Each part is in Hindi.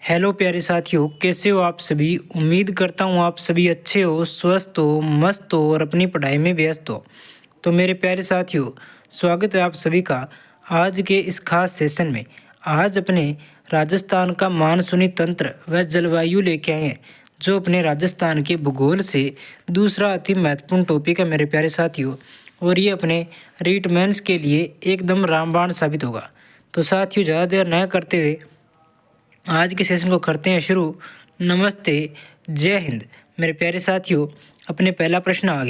हेलो प्यारे साथियों, कैसे हो आप सभी। उम्मीद करता हूँ आप सभी अच्छे हो, स्वस्थ हो, मस्त हो और अपनी पढ़ाई में व्यस्त हो। तो मेरे प्यारे साथियों, स्वागत है आप सभी का आज के इस खास सेशन में। आज अपने राजस्थान का मानसूनी तंत्र व जलवायु लेके आए हैं, जो अपने राजस्थान के भूगोल से दूसरा अति महत्वपूर्ण टॉपिक है मेरे प्यारे साथियों। और ये अपने रीट मेंस के लिए एकदम रामबाण साबित होगा। तो साथियों, ज़्यादा देर न करते हुए आज के सेशन को करते हैं शुरू। नमस्ते, जय हिंद। मेरे प्यारे साथियों, अपने पहला प्रश्न आ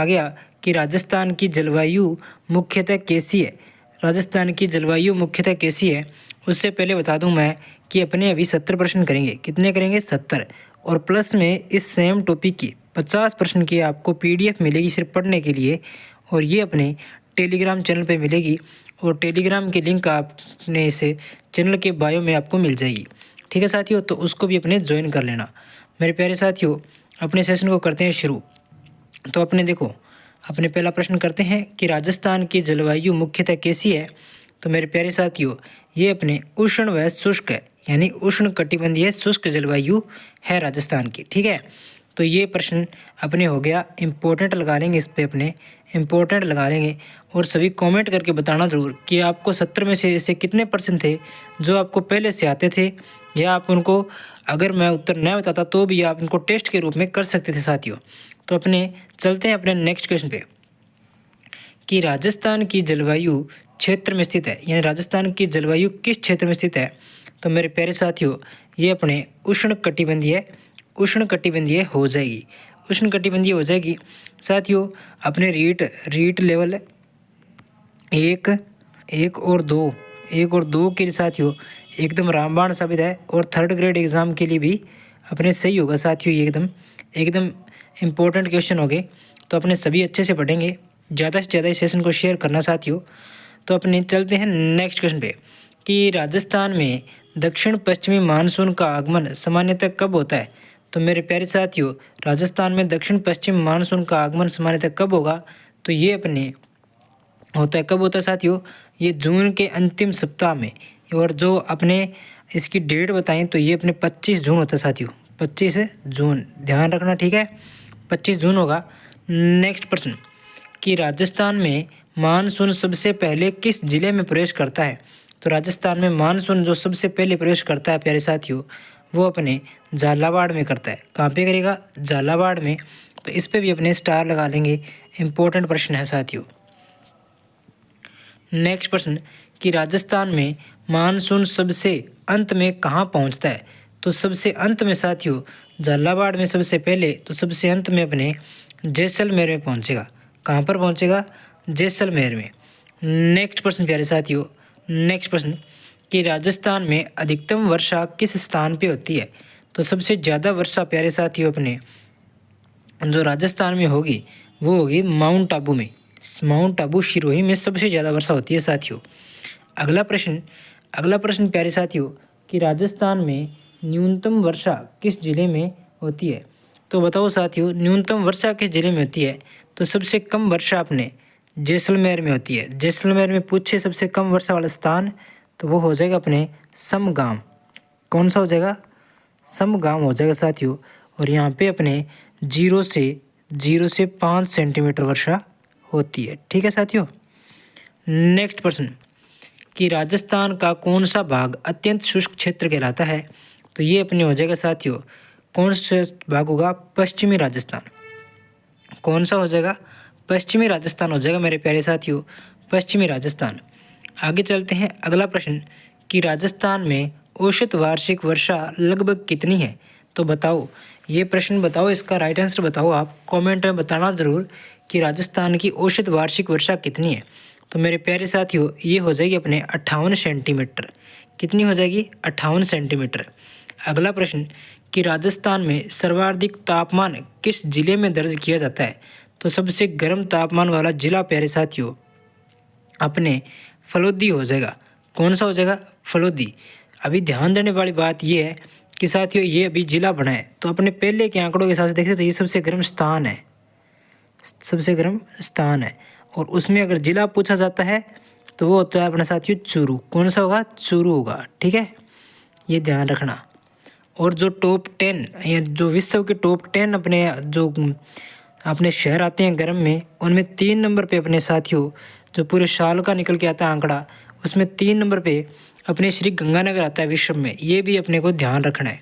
गया कि राजस्थान की जलवायु मुख्यतः कैसी है। राजस्थान की जलवायु मुख्यतः कैसी है, उससे पहले बता दूं मैं कि अपने अभी 70 प्रश्न करेंगे। कितने करेंगे? 70। और प्लस में इस सेम टॉपिक की 50 प्रश्न की आपको PDF मिलेगी सिर्फ पढ़ने के लिए। और ये अपने टेलीग्राम चैनल पे मिलेगी और टेलीग्राम की लिंक आपने इसे चैनल के बायो में आपको मिल जाएगी। ठीक है साथियों, तो उसको भी अपने ज्वाइन कर लेना। मेरे प्यारे साथियों, अपने सेशन को करते हैं शुरू। तो अपने देखो, अपने पहला प्रश्न करते हैं कि राजस्थान की जलवायु मुख्यतः कैसी है। तो मेरे प्यारे साथियों, ये अपने उष्ण व शुष्क है, यानी उष्ण कटिबंधीय शुष्क जलवायु है राजस्थान की। ठीक है, तो ये प्रश्न अपने हो गया। इम्पोर्टेंट लगा लेंगे इस पर, अपने इम्पोर्टेंट लगा लेंगे। और सभी कमेंट करके बताना ज़रूर कि आपको 70 में से ऐसे कितने परसेंट थे जो आपको पहले से आते थे, या आप उनको अगर मैं उत्तर नहीं बताता तो भी आप इनको टेस्ट के रूप में कर सकते थे साथियों। तो अपने चलते हैं अपने नेक्स्ट क्वेश्चन पे कि राजस्थान की जलवायु क्षेत्र में स्थित है, यानी राजस्थान की जलवायु किस क्षेत्र में स्थित है। तो मेरे प्यारे साथियों, ये अपने उष्ण कटिबंधीय हो जाएगी। उष्ण कटिबंधीय हो जाएगी साथियों। अपने रीट लेवल एक और दो के लिए साथियों एकदम रामबाण साबित है। और थर्ड ग्रेड एग्ज़ाम के लिए भी अपने सही होगा साथियों। ये एकदम इम्पोर्टेंट क्वेश्चन हो गए। तो अपने सभी अच्छे से पढ़ेंगे, ज़्यादा से ज़्यादा इस सेशन को शेयर करना साथियों। तो अपने चलते हैं नेक्स्ट क्वेश्चन पे कि राजस्थान में दक्षिण पश्चिमी मानसून का आगमन सामान्यतः कब होता है। तो मेरे प्यारे साथियों, राजस्थान में दक्षिण पश्चिम मानसून का आगमन सामान्यतः कब होगा। तो ये अपने होता है, कब होता है साथियों, ये जून के अंतिम सप्ताह में। और जो अपने इसकी डेट बताएं तो ये अपने 25 जून होता है साथियों। 25 जून ध्यान रखना, ठीक है, 25 जून होगा। नेक्स्ट प्रश्न कि राजस्थान में मानसून सबसे पहले किस जिले में प्रवेश करता है। तो राजस्थान में मानसून जो सबसे पहले प्रवेश करता है प्यारे साथियों, वो अपने झालावाड़ में करता है। कहाँ पे करेगा? झालावाड़ में। तो इस पे भी अपने स्टार लगा लेंगे, इम्पोर्टेंट प्रश्न है साथियों। नेक्स्ट प्रश्न कि राजस्थान में मानसून सबसे अंत में कहाँ पहुँचता है। तो सबसे अंत में साथियों झालावाड़ में सबसे पहले, तो सबसे अंत में अपने जैसलमेर में पहुँचेगा। कहाँ पर पहुँचेगा? जैसलमेर में। नेक्स्ट प्रश्न प्यारे साथियों, नेक्स्ट प्रश्न कि राजस्थान में अधिकतम वर्षा किस स्थान पे होती है। तो सबसे ज़्यादा वर्षा प्यारे साथियों अपने जो राजस्थान में होगी वो होगी माउंट आबू में। माउंट आबू सिरोही में सबसे ज़्यादा वर्षा होती है साथियों। अगला प्रश्न प्यारे साथियों कि राजस्थान में न्यूनतम वर्षा किस जिले में होती है। तो बताओ साथियों, न्यूनतम वर्षा किस जिले में होती है। तो सबसे कम वर्षा अपने जैसलमेर में होती है। जैसलमेर में पूछे सबसे कम वर्षा वाला स्थान, तो वो हो जाएगा अपने समगाम। कौन सा हो जाएगा? समगाम हो जाएगा साथियों। और यहाँ पे अपने 0 से 5 सेंटीमीटर वर्षा होती है। ठीक है साथियों। नेक्स्ट प्रश्न कि राजस्थान का कौन सा भाग अत्यंत शुष्क क्षेत्र कहलाता है। तो ये अपने हो जाएगा साथियों, कौन सा भाग होगा? पश्चिमी राजस्थान। कौन सा हो जाएगा? पश्चिमी राजस्थान हो जाएगा मेरे प्यारे साथियों, पश्चिमी राजस्थान। आगे चलते हैं, अगला प्रश्न कि राजस्थान में औसत वार्षिक वर्षा लगभग कितनी है। तो बताओ, ये प्रश्न बताओ, इसका राइट आंसर बताओ। आप कमेंट में बताना ज़रूर कि राजस्थान की औसत वार्षिक वर्षा कितनी है। तो मेरे प्यारे साथियों, ये हो जाएगी अपने 58 सेंटीमीटर। कितनी हो जाएगी? 58 सेंटीमीटर। अगला प्रश्न कि राजस्थान में सर्वाधिक तापमान किस जिले में दर्ज किया जाता है। तो सबसे गर्म तापमान वाला जिला प्यारे साथियों अपने फलोदी हो जाएगा। कौन सा हो जाएगा? फलोदी। अभी ध्यान देने वाली बात यह है कि साथियों ये अभी जिला बना है, तो अपने पहले के आंकड़ों के हिसाब से देखें तो ये सबसे गर्म स्थान है, सबसे गर्म स्थान है। और उसमें अगर जिला पूछा जाता है तो वो होता है अपना साथियों चूरू। कौन सा होगा? चूरू होगा। ठीक है, ये ध्यान रखना। और जो टॉप 10 या जो विश्व के टॉप 10 अपने शहर आते हैं गर्म में, उनमें 3 नंबर पे अपने साथियों जो पूरे साल का निकल के आता है आंकड़ा, उसमें 3 नंबर पे अपने श्री गंगानगर आता है विश्व में। ये भी अपने को ध्यान रखना है।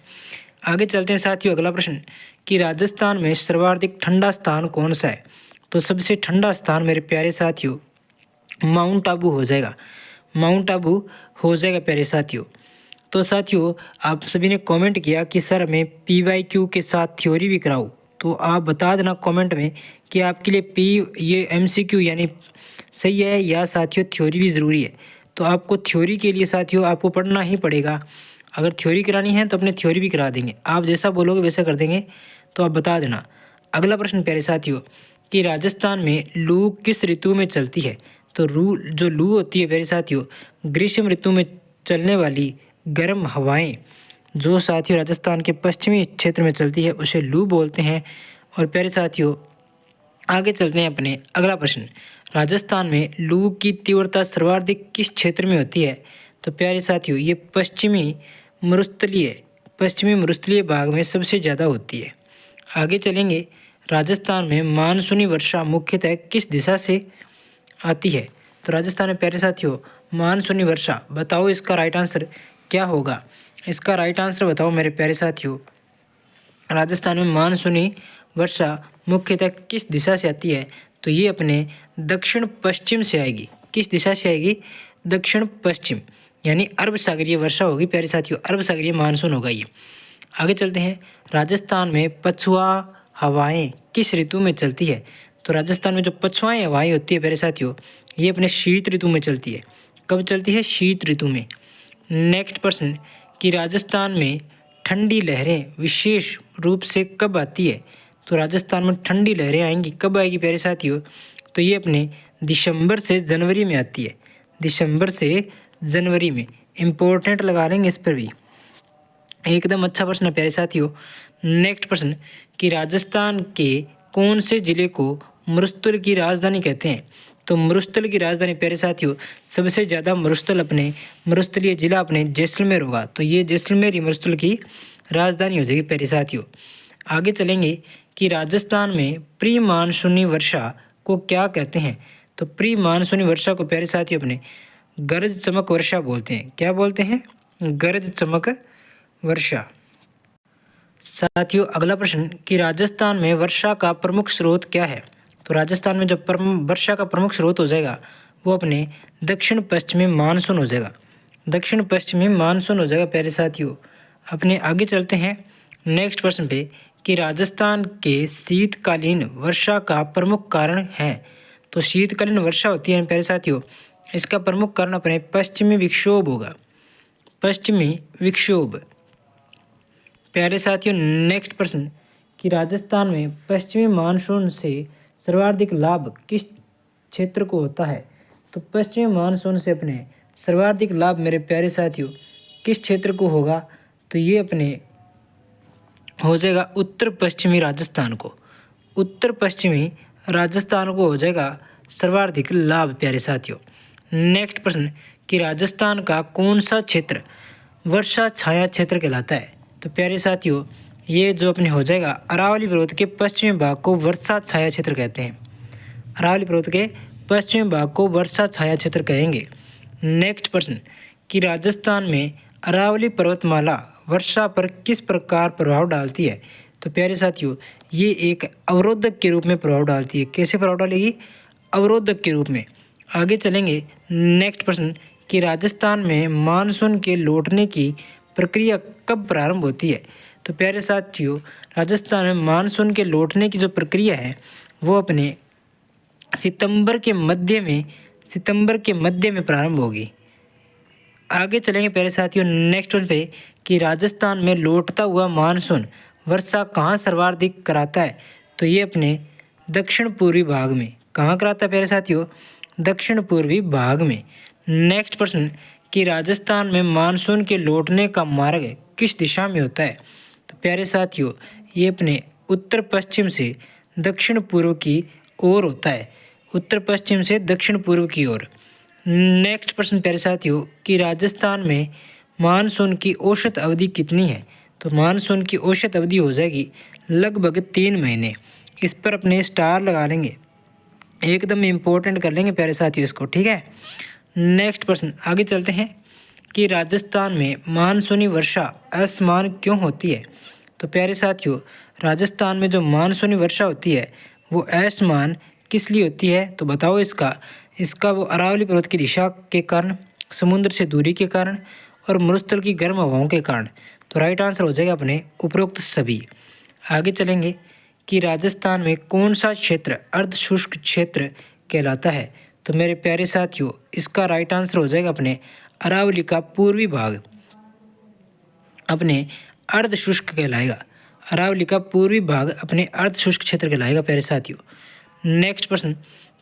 आगे चलते हैं साथियों, अगला प्रश्न कि राजस्थान में सर्वाधिक ठंडा स्थान कौन सा है। तो सबसे ठंडा स्थान मेरे प्यारे साथियों माउंट आबू हो जाएगा। माउंट आबू हो जाएगा प्यारे साथियों। तो साथियों आप सभी ने कमेंट किया कि सर मैं PYQ के साथ थ्योरी भी कराऊँ, तो आप बता देना कमेंट में कि आपके लिए ये MCQ यानी सही है या साथियों थ्योरी भी ज़रूरी है। तो आपको थ्योरी के लिए साथियों आपको पढ़ना ही पड़ेगा। अगर थ्योरी करानी है तो अपने थ्योरी भी करा देंगे, आप जैसा बोलोगे वैसा कर देंगे। तो आप बता देना। अगला प्रश्न प्यारे साथियों कि राजस्थान में लू किस ऋतु में चलती है। तो लू होती है प्यारे साथियों ग्रीष्म ऋतु में चलने वाली गर्म हवाएं जो साथियों राजस्थान के पश्चिमी क्षेत्र में चलती है उसे लू बोलते हैं। और प्यारे साथियों आगे चलते हैं अपने अगला प्रश्न, राजस्थान में लू की तीव्रता सर्वाधिक किस क्षेत्र में होती है। तो प्यारे साथियों ये पश्चिमी मरुस्थलीय भाग में सबसे ज़्यादा होती है। आगे चलेंगे, राजस्थान में मानसूनी वर्षा मुख्यतः किस दिशा से आती है। तो राजस्थान में प्यारे साथियों मानसूनी वर्षा, बताओ इसका राइट आंसर क्या होगा। इसका राइट आंसर बताओ मेरे प्यारे साथियों, राजस्थान में मानसूनी वर्षा मुख्यतः किस दिशा से आती है। तो ये अपने दक्षिण पश्चिम से आएगी। किस दिशा से आएगी, दक्षिण पश्चिम, यानी अरब सागरीय वर्षा होगी प्यारे साथियों, अरब सागरीय मानसून होगा ये। आगे चलते हैं, राजस्थान में पछुआ हवाएं किस ऋतु में चलती है। तो राजस्थान में जो पछुआएं हवाएं होती है प्यारे साथियों ये अपने शीत ऋतु में चलती है। कब चलती है, शीत ऋतु में। नेक्स्ट प्रश्न कि राजस्थान में ठंडी लहरें विशेष रूप से कब आती है। तो राजस्थान में ठंडी लहरें आएंगी, कब आएगी प्यारे साथियों, तो ये अपने दिसंबर से जनवरी में आती है। दिसंबर से जनवरी में, इम्पोर्टेंट लगा लेंगे इस पर भी। एकदम अच्छा प्रश्न है प्यारे साथियों। नेक्स्ट प्रश्न कि राजस्थान के कौन से जिले को मरुस्थल की राजधानी कहते हैं। तो मरुस्थल की राजधानी प्यारे साथियों सबसे ज़्यादा मरुस्थलीय जिला अपने जैसलमेर होगा। तो ये जैसलमेर ही मरुस्थल की राजधानी हो जाएगी प्यारे साथियों। आगे चलेंगे कि राजस्थान में प्री मानसूनी वर्षा को क्या कहते हैं। तो प्री मानसूनी वर्षा को प्यारे साथियों अपने गरज चमक वर्षा बोलते हैं। क्या बोलते हैं, गरज चमक वर्षा। साथियों अगला प्रश्न कि राजस्थान में वर्षा का प्रमुख स्रोत क्या है। तो राजस्थान में जो वर्षा का प्रमुख स्रोत हो जाएगा वो अपने दक्षिण पश्चिमी मानसून हो जाएगा। दक्षिण पश्चिमी मानसून हो जाएगा प्यारे साथियों। अपने आगे चलते हैं नेक्स्ट प्रश्न पे कि राजस्थान के शीतकालीन वर्षा का प्रमुख कारण है। तो शीतकालीन वर्षा होती है प्यारे साथियों, इसका प्रमुख कारण अपने पश्चिमी विक्षोभ होगा। पश्चिमी विक्षोभ। प्यारे साथियों नेक्स्ट प्रश्न कि राजस्थान में पश्चिमी मानसून से सर्वाधिक लाभ किस क्षेत्र को होता है। तो पश्चिमी मानसून से अपने सर्वाधिक लाभ मेरे प्यारे साथियों किस क्षेत्र को होगा। तो ये अपने हो जाएगा उत्तर पश्चिमी राजस्थान को। उत्तर पश्चिमी राजस्थान को हो जाएगा सर्वाधिक लाभ प्यारे साथियों। नेक्स्ट प्रश्न कि राजस्थान का कौन सा क्षेत्र वर्षा छाया क्षेत्र कहलाता है। तो प्यारे साथियों ये जो अपने हो जाएगा अरावली पर्वत के पश्चिमी भाग को वर्षा छाया क्षेत्र कहते हैं। अरावली पर्वत के पश्चिमी भाग को वर्षा छाया क्षेत्र कहेंगे। नेक्स्ट प्रश्न कि राजस्थान में अरावली पर्वतमाला वर्षा पर किस प्रकार प्रभाव डालती है। तो प्यारे साथियों ये एक अवरोधक के रूप में प्रभाव डालती है। कैसे प्रभाव डालेगी, अवरोधक के रूप में। आगे चलेंगे नेक्स्ट प्रश्न कि राजस्थान में मानसून के लौटने की प्रक्रिया कब प्रारंभ होती है। तो प्यारे साथियों राजस्थान में मानसून के लौटने की जो प्रक्रिया है वो अपने सितंबर के मध्य में प्रारंभ होगी। आगे चलेंगे प्यारे साथियों नेक्स्ट वन पे कि राजस्थान में लौटता हुआ मानसून वर्षा कहाँ सर्वाधिक कराता है। तो ये अपने दक्षिण पूर्वी भाग में। कहाँ कराता है प्यारे साथियों, दक्षिण पूर्वी भाग में। नेक्स्ट प्रश्न कि राजस्थान में मानसून के लौटने का मार्ग किस दिशा में होता है। तो प्यारे साथियों ये अपने उत्तर पश्चिम से दक्षिण पूर्व की ओर होता है। उत्तर पश्चिम से दक्षिण पूर्व की ओर। नेक्स्ट प्रश्न प्यारे साथियों कि राजस्थान में मानसून की औसत अवधि कितनी है? तो मानसून की औसत अवधि हो जाएगी लगभग 3 महीने। इस पर अपने स्टार लगा लेंगे, एकदम इम्पोर्टेंट कर लेंगे प्यारे साथियों इसको, ठीक है। नेक्स्ट प्रश्न आगे चलते हैं कि राजस्थान में मानसूनी वर्षा असमान क्यों होती है? तो प्यारे साथियों, राजस्थान में जो मानसूनी वर्षा होती है वो असमान किस लिए होती है? तो बताओ इसका वो अरावली पर्वत की दिशा के कारण, समुद्र से दूरी के कारण और मरुस्थल की गर्म हवाओं के कारण। तो राइट आंसर हो जाएगा अपने उपरोक्त सभी। आगे चलेंगे कि राजस्थान में कौन सा क्षेत्र अर्धशुष्क क्षेत्र कहलाता है? तो मेरे प्यारे साथियों, इसका राइट आंसर हो जाएगा अपने अरावली का पूर्वी भाग अपने अर्धशुष्क कहलाएगा। अरावली का पूर्वी भाग अपने अर्धशुष्क क्षेत्र कहलाएगा प्यारे साथियों। नेक्स्ट प्रश्न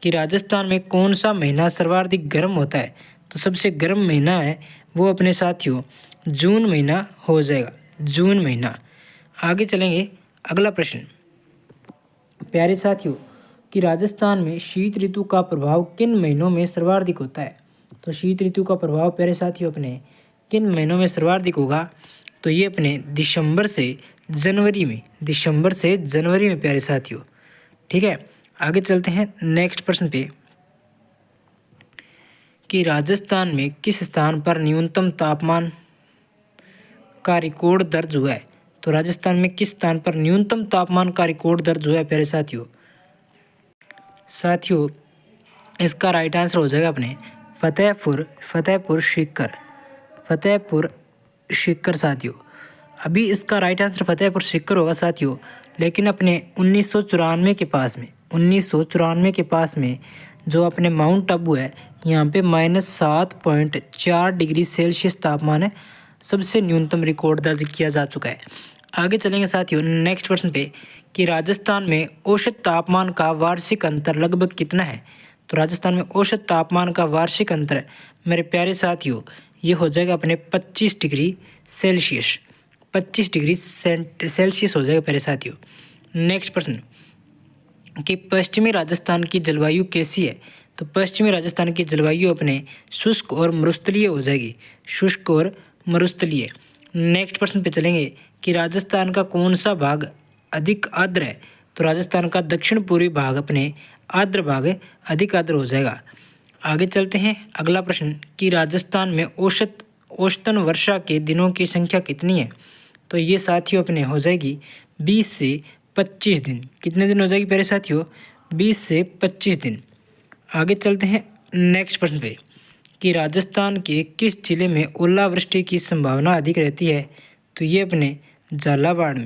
कि राजस्थान में कौन सा महीना सर्वाधिक गर्म होता है? तो सबसे गर्म महीना है वो अपने साथियों जून महीना हो जाएगा, जून महीना। आगे चलेंगे, अगला प्रश्न प्यारे साथियों कि राजस्थान में शीत ऋतु का प्रभाव किन महीनों में सर्वाधिक होता है? तो शीत ऋतु का प्रभाव प्यारे साथियों अपने किन महीनों में सर्वाधिक होगा? तो ये अपने दिसंबर से जनवरी में, दिसंबर से जनवरी में प्यारे साथियों, ठीक है। आगे चलते हैं नेक्स्ट प्रश्न पे कि राजस्थान में किस स्थान पर न्यूनतम तापमान का रिकॉर्ड दर्ज हुआ है? तो राजस्थान में किस स्थान पर न्यूनतम तापमान का रिकॉर्ड दर्ज हुआ है प्यारे साथियों? इसका राइट आंसर हो जाएगा अपने फतेहपुर सीकर साथियों। अभी इसका राइट आंसर फतेहपुर सीकर होगा साथियों, लेकिन अपने 1994 के पास में जो अपने माउंट आबू है, यहाँ पे -7.4 डिग्री सेल्सियस तापमान है, सबसे न्यूनतम रिकॉर्ड दर्ज किया जा चुका है। आगे चलेंगे साथियों नेक्स्ट प्रश्न पे कि राजस्थान में औसत तापमान का वार्षिक अंतर लगभग कितना है? तो राजस्थान में औसत तापमान का वार्षिक अंतर मेरे प्यारे साथियों ये हो जाएगा अपने 25 डिग्री सेल्सियस, 25 डिग्री सेल्सियस हो जाएगा प्यारे साथियों। नेक्स्ट प्रश्न कि पश्चिमी राजस्थान की जलवायु कैसी है? तो पश्चिमी राजस्थान की जलवायु अपने शुष्क और मरुस्थलीय हो जाएगी, शुष्क और मरुस्थलीय। नेक्स्ट प्रश्न पे चलेंगे कि राजस्थान का कौन सा भाग अधिक आर्द्र है? तो राजस्थान का दक्षिण पूर्वी भाग अपने आर्द्र भाग अधिक आर्द्र हो जाएगा। आगे चलते हैं, अगला प्रश्न कि राजस्थान में औसतन वर्षा के दिनों की संख्या कितनी है? तो ये साथियों अपने हो जाएगी 20 से 25 दिन। कितने दिन हो जाएगी प्यारे साथियों? 20 से 25 दिन। आगे चलते हैं नेक्स्ट प्रश्न पे कि राजस्थान के किस जिले में ओलावृष्टि की संभावना अधिक रहती है? तो ये अपने झालावाड़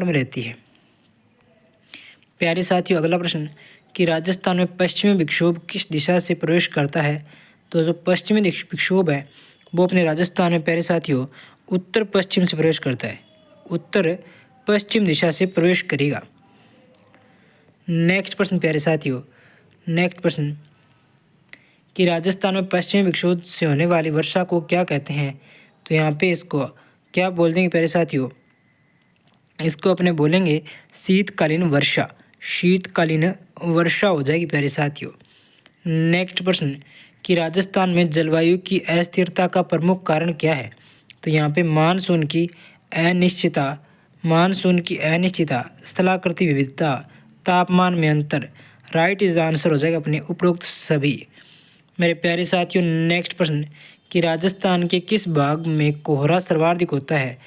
में रहती है। प्यारे साथियों अगला प्रश्न कि राजस्थान में पश्चिमी विक्षोभ किस दिशा से प्रवेश करता है? तो जो पश्चिमी विक्षोभ है वो अपने राजस्थान में प्यारे साथियों उत्तर पश्चिम से प्रवेश करता है, उत्तर पश्चिम दिशा से प्रवेश करेगा। नेक्स्ट प्रश्न प्यारे साथियों, नेक्स्ट प्रश्न कि राजस्थान में पश्चिमी विक्षोभ से होने वाली वर्षा को क्या कहते हैं? तो यहाँ पे इसको क्या बोल देंगे प्यारे साथियों? इसको अपने बोलेंगे शीतकालीन वर्षा, शीतकालीन वर्षा हो जाएगी प्यारे साथियों। नेक्स्ट प्रश्न कि राजस्थान में जलवायु की अस्थिरता का प्रमुख कारण क्या है? तो यहाँ पे मानसून की अनिश्चितता, स्थलाकृति विविधता, तापमान में अंतर। राइट इज आंसर हो जाएगा अपने उपरोक्त सभी। मेरे प्यारे साथियों नेक्स्ट प्रश्न कि राजस्थान के किस भाग में कोहरा सर्वाधिक होता है?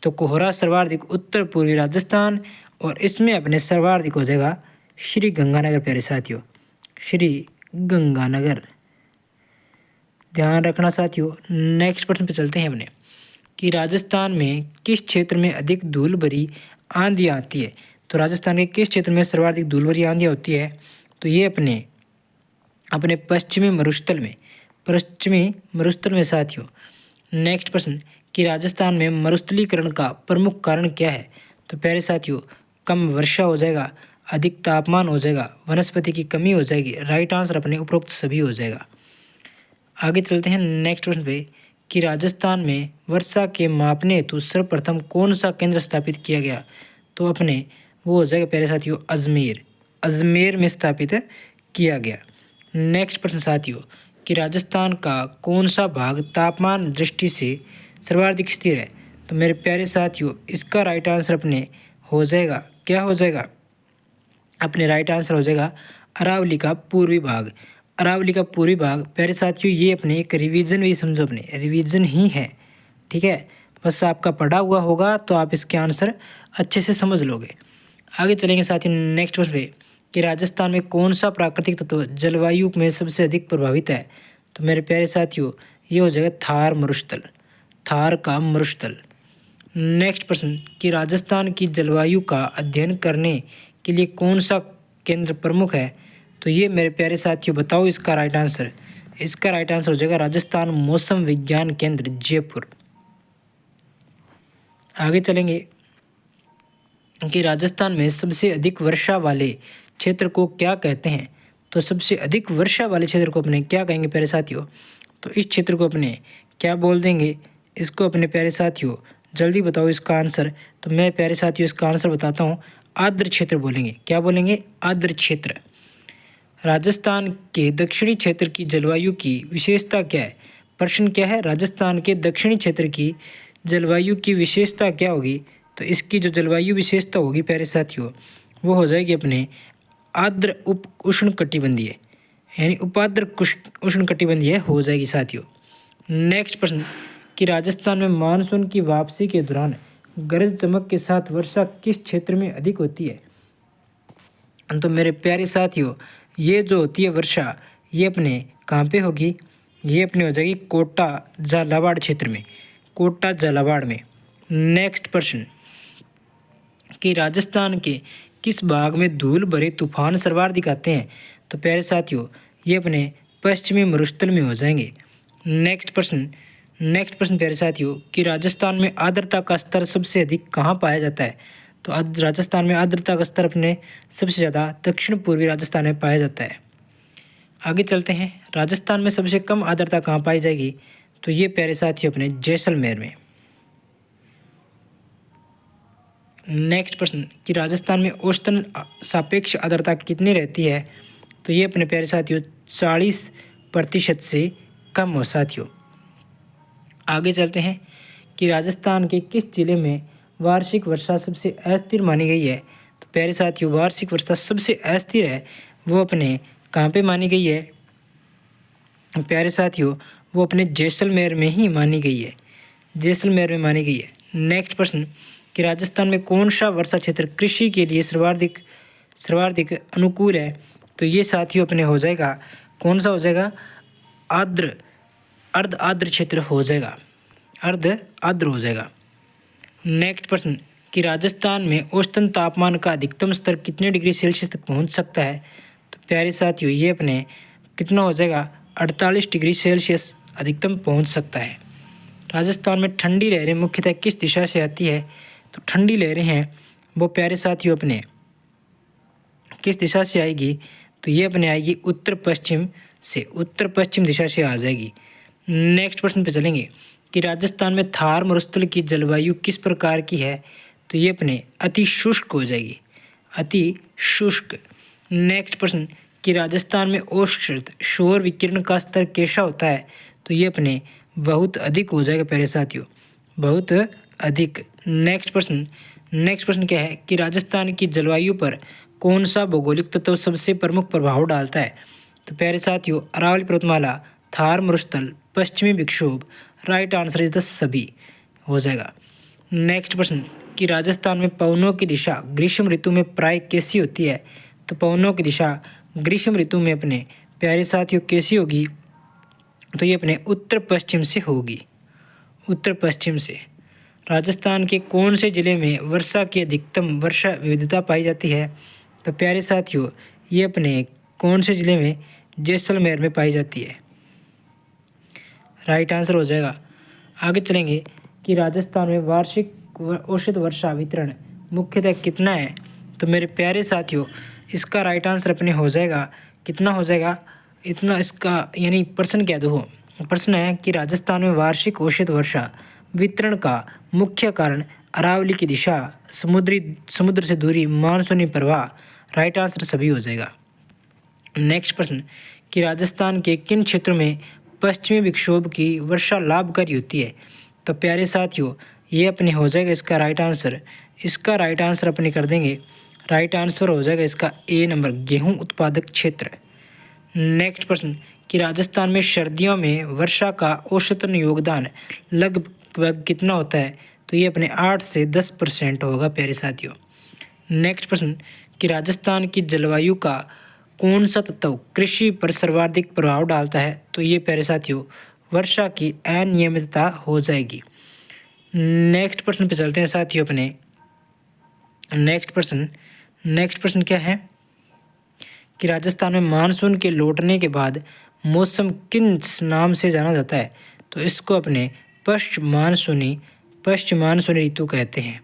तो कोहरा सर्वाधिक उत्तर पूर्वी राजस्थान, और इसमें अपने सर्वाधिक हो जाएगा श्री गंगानगर प्यारे साथियों, श्री गंगानगर, ध्यान रखना साथियों। नेक्स्ट प्रश्न पे चलते हैं अपने कि राजस्थान में किस क्षेत्र में अधिक धूल भरी आंधी आती है? तो राजस्थान के किस क्षेत्र में सर्वाधिक धूल भरी आंधी होती है? तो ये अपने पश्चिमी मरुस्थल में साथियों। नेक्स्ट प्रश्न कि राजस्थान में मरुस्थलीकरण का प्रमुख कारण क्या है? तो प्यारे साथियों कम वर्षा हो जाएगा, अधिक तापमान हो जाएगा, वनस्पति की कमी हो जाएगी। राइट आंसर अपने उपरोक्त सभी हो जाएगा। आगे चलते हैं नेक्स्ट प्रश्न पे कि राजस्थान में वर्षा के मापने हेतु सर्वप्रथम कौन सा केंद्र स्थापित किया गया? तो अपने वो हो जाएगा प्यारे साथियों अजमेर में स्थापित किया गया। नेक्स्ट प्रश्न साथियों कि राजस्थान का कौन सा भाग तापमान दृष्टि से सर्वाधिक स्थिर है। तो मेरे प्यारे साथियों इसका राइट आंसर अपने हो जाएगा, क्या हो जाएगा, अपने राइट आंसर हो जाएगा अरावली का पूर्वी भाग। अरावली का पूर्वी भाग प्यारे साथियों ये अपने एक रिवीजन भी समझो, अपने रिवीजन ही है, ठीक है। बस आपका पढ़ा हुआ होगा तो आप इसके आंसर अच्छे से समझ लोगे। आगे चलेंगे साथियों नेक्स्ट प्रश्न पे कि राजस्थान में कौन सा प्राकृतिक तत्व जलवायु में सबसे अधिक प्रभावित है। तो मेरे प्यारे साथियों ये हो जाएगा थार मरुस्थल, थार का मरुस्थल। नेक्स्ट प्रश्न कि राजस्थान की जलवायु का अध्ययन करने के लिए कौन सा केंद्र प्रमुख है। तो ये मेरे प्यारे साथियों बताओ इसका राइट आंसर। इसका राइट आंसर हो जाएगा राजस्थान मौसम विज्ञान केंद्र जयपुर। आगे चलेंगे कि राजस्थान में सबसे अधिक वर्षा वाले क्षेत्र को क्या कहते हैं। तो सबसे अधिक वर्षा वाले क्षेत्र को अपने क्या कहेंगे प्यारे साथियों। तो इस क्षेत्र को अपने क्या बोल देंगे, इसको अपने प्यारे साथियों जल्दी बताओ इसका आंसर। तो मैं प्यारे साथियों इसका आंसर बताता हूँ, आर्द्र क्षेत्र बोलेंगे। क्या बोलेंगे, आर्द्र क्षेत्र। राजस्थान के दक्षिणी क्षेत्र की जलवायु की विशेषता क्या है। प्रश्न क्या है, राजस्थान के दक्षिणी क्षेत्र की जलवायु की विशेषता क्या होगी। तो इसकी जो जलवायु विशेषता होगी प्यारे साथियों वो हो जाएगी अपने आर्द्र उप उष्णकटिबंधीय, यानी उपाद्र उष्णकटिबंधीय हो जाएगी साथियों। नेक्स्ट प्रश्न कि राजस्थान में मानसून की वापसी के दौरान गरज चमक के साथ वर्षा किस क्षेत्र में अधिक होती है। तो मेरे प्यारे साथियों ये जो होती है वर्षा ये अपने कहाँ पे होगी, ये अपने हो जाएगी कोटा झालावाड़ क्षेत्र में, कोटा झालावाड़ में। नेक्स्ट प्रश्न कि राजस्थान के किस भाग में धूल भरे तूफान सर्वाधिक आते हैं। तो प्यारे साथियों ये अपने पश्चिमी मरुस्थल में हो जाएंगे। नेक्स्ट प्रश्न प्यारे साथियों कि राजस्थान में आर्द्रता का स्तर सबसे अधिक कहाँ पाया जाता है। तो राजस्थान में आर्द्रता का स्तर अपने सबसे ज़्यादा दक्षिण पूर्वी राजस्थान में पाया जाता है। आगे चलते हैं, राजस्थान में सबसे कम आर्द्रता कहाँ पाई जाएगी। तो ये प्यारे साथियों अपने जैसलमेर में। नेक्स्ट प्रश्न कि राजस्थान में औसतन सापेक्ष आर्द्रता कितनी रहती है। तो ये अपने प्यारे साथियों 40% से कम हो साथियों। आगे चलते हैं कि राजस्थान के किस जिले में वार्षिक वर्षा सबसे अस्थिर मानी गई है। तो प्यारे साथियों वार्षिक वर्षा सबसे अस्थिर है वो अपने कहाँ पे मानी गई है प्यारे साथियों, वो अपने जैसलमेर में ही मानी गई है, जैसलमेर में मानी गई है। नेक्स्ट प्रश्न कि राजस्थान में कौन सा वर्षा क्षेत्र कृषि के लिए सर्वाधिक अनुकूल है। तो ये साथियों अपने हो जाएगा, कौन सा हो जाएगा, अर्ध आर्द्र क्षेत्र हो जाएगा, अर्ध आर्द्र हो जाएगा। नेक्स्ट प्रश्न कि राजस्थान में औसतन तापमान का अधिकतम स्तर कितने डिग्री सेल्सियस तक पहुंच सकता है। तो प्यारे साथियों ये अपने कितना हो जाएगा, 48 डिग्री सेल्सियस अधिकतम पहुंच सकता है। राजस्थान में ठंडी लहरें मुख्यतः किस दिशा से आती है। तो ठंडी लहरें हैं वो प्यारे साथियों अपने किस दिशा से आएगी। तो ये अपने आएगी उत्तर पश्चिम से, उत्तर पश्चिम दिशा से आ जाएगी। नेक्स्ट प्रश्न पे चलेंगे कि राजस्थान में थार मरुस्थल की जलवायु किस प्रकार की है। तो ये अपने अति शुष्क हो जाएगी, अति शुष्क। नेक्स्ट प्रश्न कि राजस्थान में औसत सौर विकिरण का स्तर कैसा होता है। तो ये अपने बहुत अधिक हो जाएगा प्यारे साथियों, बहुत अधिक। नेक्स्ट प्रश्न क्या है कि राजस्थान की जलवायु पर कौन सा भौगोलिक तत्व सबसे प्रमुख प्रभाव डालता है। तो प्यारे साथियों अरावली पर्वतमाला, थार मरुस्थल, पश्चिमी विक्षोभ। राइट आंसर इज द सभी हो जाएगा। नेक्स्ट प्रश्न कि राजस्थान में पवनों की दिशा ग्रीष्म ऋतु में प्राय कैसी होती है। तो पवनों की दिशा ग्रीष्म ऋतु में अपने प्यारे साथियों कैसी होगी। तो ये अपने उत्तर पश्चिम से होगी, उत्तर पश्चिम से। राजस्थान के कौन से ज़िले में वर्षा की अधिकतम वर्षा विविधता पाई जाती है। तो प्यारे साथियों ये अपने कौन से ज़िले में, जैसलमेर में पाई जाती है। राइट आंसर हो जाएगा। आगे चलेंगे कि राजस्थान में वार्षिक औसत वर्षा वितरण मुख्यतः कितना है। तो मेरे प्यारे साथियों इसका राइट आंसर अपने हो जाएगा, कितना हो जाएगा, इतना। इसका यानी प्रश्न क्या दो, प्रश्न है कि राजस्थान में वार्षिक औसत वर्षा वितरण का मुख्य कारण अरावली की दिशा, समुद्र से दूरी, मानसूनी प्रवाह। राइट आंसर सभी हो जाएगा। नेक्स्ट प्रश्न कि राजस्थान के किन क्षेत्रों में पश्चिमी विक्षोभ की वर्षा लाभकारी होती है। तो प्यारे साथियों ये अपने हो जाएगा इसका राइट आंसर। इसका राइट आंसर अपने कर देंगे, राइट आंसर हो जाएगा इसका ए नंबर, गेहूं उत्पादक क्षेत्र। नेक्स्ट प्रश्न कि राजस्थान में सर्दियों में वर्षा का औसतन योगदान लगभग कितना होता है? तो ये अपने 8 से 10% होगा प्यारे साथियों। नेक्स्ट प्रश्न कि राजस्थान की जलवायु का कौन सा तत्व कृषि पर सर्वाधिक प्रभाव डालता है? तो ये प्यारे साथियों वर्षा की अनियमितता हो जाएगी। नेक्स्ट प्रश्न पे चलते हैं साथियों अपने। नेक्स्ट प्रश्न क्या है कि राजस्थान में मानसून के लौटने के बाद मौसम किन नाम से जाना जाता है? तो इसको अपने पश्चिम मानसूनी ऋतु कहते हैं।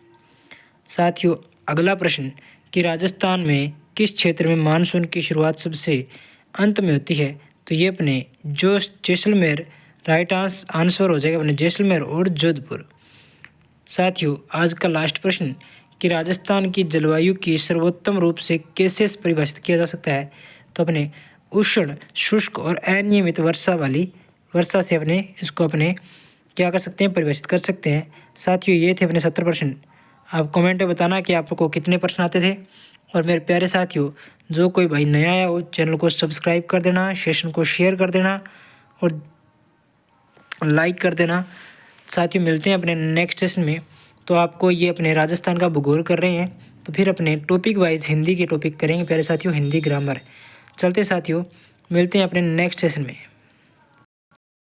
साथियों अगला प्रश्न कि राजस्थान में किस क्षेत्र में मानसून की शुरुआत सबसे अंत में होती है? तो ये अपने जैसलमेर, राइट आंसर हो जाएगा अपने जैसलमेर और जोधपुर। साथियों आज का लास्ट प्रश्न कि राजस्थान की जलवायु की सर्वोत्तम रूप से कैसे परिभाषित किया जा सकता है? तो अपने उष्ण, शुष्क और अनियमित वर्षा से अपने इसको अपने क्या कर सकते हैं, परिभाषित कर सकते हैं। साथियों ये थे अपने 70 प्रश्न। आप कमेंट में बताना कि आपको कितने प्रश्न आते थे। और मेरे प्यारे साथियों जो कोई भाई नया आया हो चैनल को सब्सक्राइब कर देना, सेशन को शेयर कर देना और लाइक कर देना। साथियों मिलते हैं अपने नेक्स्ट सेशन में। तो आपको ये अपने राजस्थान का भूगोल कर रहे हैं, तो फिर अपने टॉपिक वाइज हिंदी के टॉपिक करेंगे प्यारे साथियों, हिंदी ग्रामर। चलते साथियों मिलते हैं अपने नेक्स्ट सेशन में।